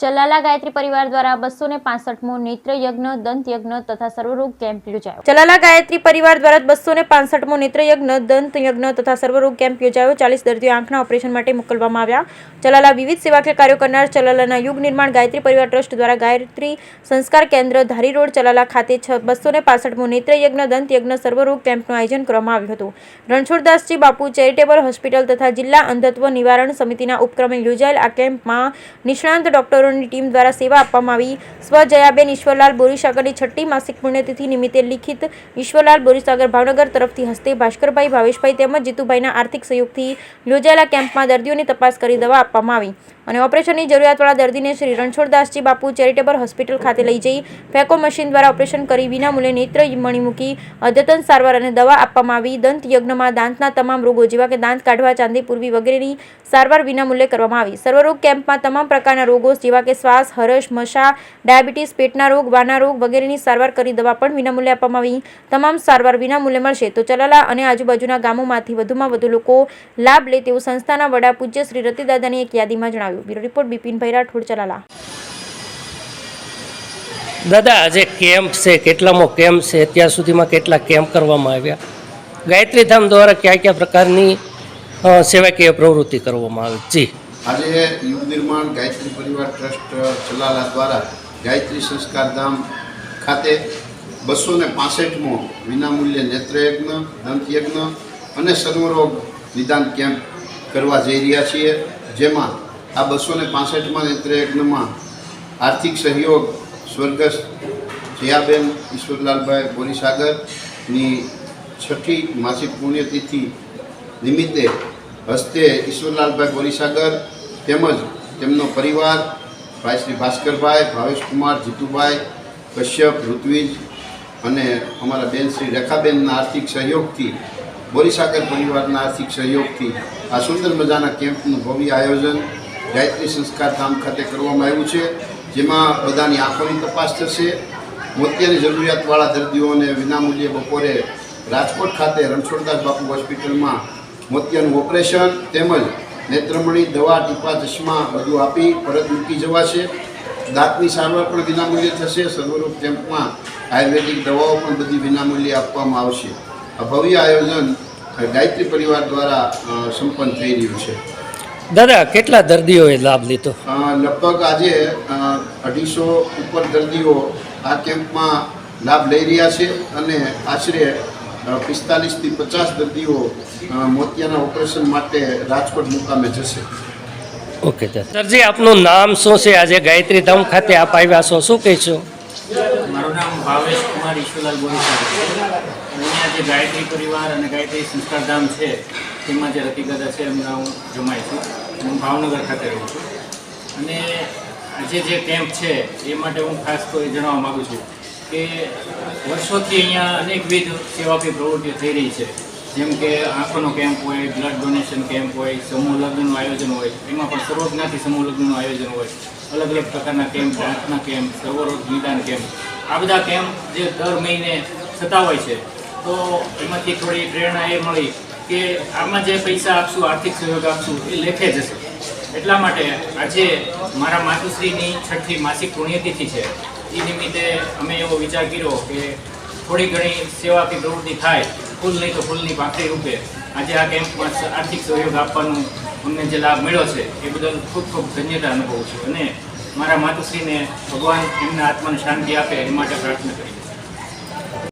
ચલાલા ગાયત્રી પરિવાર દ્વારા 265મો નેત્ર યજ્ઞ, દંત યજ્ઞ તથા સર્વરોગ કેમ્પ યોજાયો. ચલાલા ગાયત્રી પરિવાર દ્વારા 265મો નેત્ર યજ્ઞ, દંત યજ્ઞ તથા સર્વરોગ કેમ્પ યોજાયો. 40 દર્દીઓ આંખના ઓપરેશન માટે મોકલવામાં આવ્યા. ચલાલા વિવિધ સેવાકીય કાર્યો કરનાર ચલાલાના યુગ નિર્માણ ગાયત્રી પરિવાર ટ્રસ્ટ દ્વારા ગાયત્રી સંસ્કાર કેન્દ્ર, ધારી રોડ, ચલાલા ખાતે 265મો નેત્ર યજ્ઞ, દંત યજ્ઞ, સર્વરોગ કેમ્પનું આયોજન કરવામાં આવ્યું હતું. રણછોડદાસજી બાપુ ચેરિટેબલ હોસ્પિટલ તથા જિલ્લા અંધત્વ નિવારણ સમિતિના ઉપક્રમે યોજાયેલ આ કેમ્પમાં નિષ્ણાંત ડોક્ટરોની ટીમ દ્વારા સેવા આપવામાં આવી. સ્વ જયાબેન ઈશ્વરલાલ બોરીસાગરની 6ઠ્ઠી માસિક પુણ્યતિથિ નિમિત્તે લિખિત ઈશ્વરલાલ બોરીસાગર ભાવનગર તરફથી હસ્તે ભાસ્કરભાઈ, ભાવેશભાઈ તેમજ જીતુભાઈના આર્થિક સહયોગથી યોજાયેલા કેમ્પમાં દર્દીઓની તપાસ કરી દવા આપવામાં આવી અને ઓપરેશનની જરૂરિયાતવાળા દર્દીને શ્રી રણછોડદાસજી બાપુ ચેરિટેબલ હોસ્પિટલ ખાતે લઈ જઈ ફેકો મશીન દ્વારા ઓપરેશન કરી વિનામૂલ્યે નેત્ર મણિમુખી અદ્યતન સારવાર અને દવા આપવામાં આવી. દંત યજ્ઞમાં દાંતના તમામ રોગો જેવા કે દાંત કાઢવા, ચાંદી પૂરવી વગેરેની સારવાર વિનામૂલ્યે કરવામાં આવી. સર્વરોગ કેમ્પમાં તમામ પ્રકારના રોગો જેવા કે શ્વાસ, હરસ, મશા, ડાયાબિટીસ, પેટના રોગ, વાના રોગ વગેરેની સારવાર કરી દવા પણ વિનામૂલ્યે આપવામાં આવી. તમામ સારવાર વિનામૂલ્યે મળશે તો ચલાલા અને આજુબાજુના ગામોમાંથી વધુમાં વધુ લોકો લાભ લે તેવું સંસ્થાના વડા પૂજ્ય શ્રી રતિદાદાની એક યાદીમાં જણાવ્યું. Bureau report Bipinbhai Rathod, Chalala. દાદા, આજે કેમ્પ છે, કેટલામો કેમ્પ છે, અત્યાર સુધીમાં કેટલા કેમ્પ કરવામાં આવ્યા? ગાયત્રી ધામ દ્વારા કયા કયા પ્રકારની સેવાકીય પ્રવૃત્તિ કરવામાં આવે? જી, આજે યુગ નિર્માણ ગાયત્રી પરિવાર ટ્રસ્ટ ચલાલા દ્વારા ગાયત્રી સંસ્કાર ધામ ખાતે 265મો વિનામૂલ્યે નેત્રયજ્ઞ, દંતયજ્ઞ અને સર્વરોગ નિદાન કેમ્પ કરવા જઈ રહ્યા છીએ. જેમાં આ 265મા નેત્રયજ્ઞમાં આર્થિક સહયોગ સ્વર્ગસ્થ જયાબેન ઈશ્વરલાલભાઈ બોરીસાગરની 6ઠ્ઠી માસિક પુણ્યતિથિ નિમિત્તે હસ્તે ઈશ્વરલાલભાઈ બોરીસાગર તેમજ તેમનો પરિવાર ભાઈ શ્રી ભાસ્કરભાઈ, ભાવેશકુમાર, જીતુભાઈ, કશ્યપ, ઋત્વિજ અને અમારા બેન શ્રી રેખાબેનના આર્થિક સહયોગથી, બોરીસાગર પરિવારના આર્થિક સહયોગથી આ સુંદર મજાના કેમ્પનું ભવ્ય આયોજન ગાયત્રી સંસ્કાર ધામ ખાતે કરવામાં આવ્યું છે. જેમાં બધાની આંખોની તપાસ થશે. મોતિયાની જરૂરિયાતવાળા દર્દીઓને વિનામૂલ્યે બપોરે રાજકોટ ખાતે રણછોડદાસ બાપુ હોસ્પિટલમાં મોતિયાનું ઓપરેશન તેમજ નેત્રમણી, દવા, ટીપા, ચશ્મા બધું આપી પરત મૂકી જવાશે. દાંતની સારવાર પણ વિનામૂલ્યે થશે. સર્વરોગ કેમ્પમાં આયુર્વેદિક દવાઓ પણ બધી વિનામૂલ્યે આપવામાં આવશે. આ ભવ્ય આયોજન ગાયત્રી પરિવાર દ્વારા સંપન્ન થઈ રહ્યું છે. દાદા, કેટલા દર્દીઓએ લાભ લીધો? લગભગ આજે 250 ઉપર દર્દીઓ આ કેમ્પમાં લાભ લઈ રહ્યા છે અને આશરે 45 થી 50 દર્દીઓ મોતિયાના ઓપરેશન માટે રાજકોટ મુકામે જશે. ઓકે સરજી, આપનું નામ શું છે? આજે ગાયત્રી ધામ ખાતે આપ આવ્યા છો, શું કહેશો? મારું નામ ભાવેશકુમાર ઈશ્વરલાલ બોરીસાગર છે. અહીંયા જે ગાયત્રી પરિવાર અને ગાયત્રી સંસ્કાર ધામ છે તેમાં જે રતિદાદા છે એમના હું જમાય છું. હું ભાવનગર ખાતે રહું છું અને આજે જે કેમ્પ છે એ માટે હું ખાસ તો એ જણાવવા માગું છું કે વર્ષોથી અહીંયા અનેકવિધ સેવાકીય પ્રવૃત્તિઓ થઈ રહી છે. જેમ કે આંખોનો કેમ્પ હોય, બ્લડ ડોનેશન કેમ્પ હોય, સમૂહ લગ્નનું આયોજન હોય, એમાં પણ સર્વજ્ઞાથી સમૂહ લગ્નનું આયોજન હોય, અલગ અલગ પ્રકારના કેમ્પ, દાંતના કેમ્પ, સર્વરોગ નિદાન કેમ્પ, આ બધા કેમ્પ જે દર મહિને થતા હોય છે. તો એમાંથી થોડી પ્રેરણા એ મળી કે આમાં જે પૈસા આપશું, આર્થિક સહયોગ આપશું એ લેખે જશે. એટલા માટે આજે મારા માતુશ્રીની 6ઠ્ઠી માસિક પુણ્યતિથિ છે. એ નિમિત્તે અમે એવો વિચાર કર્યો કે થોડી ઘણી સેવાકીય પ્રવૃત્તિ થાય, ફૂલ નહીં તો ફૂલની પાંખડી રૂપે આજે આ કેમ્પમાં આર્થિક સહયોગ આપવાનો અમને જે લાભ મળ્યો છે એ બદલ ખૂબ ખૂબ ધન્યતા અનુભવું છું અને મારા માતુશ્રીને ભગવાન એમના આત્માને શાંતિ આપે એ માટે પ્રાર્થના કરી.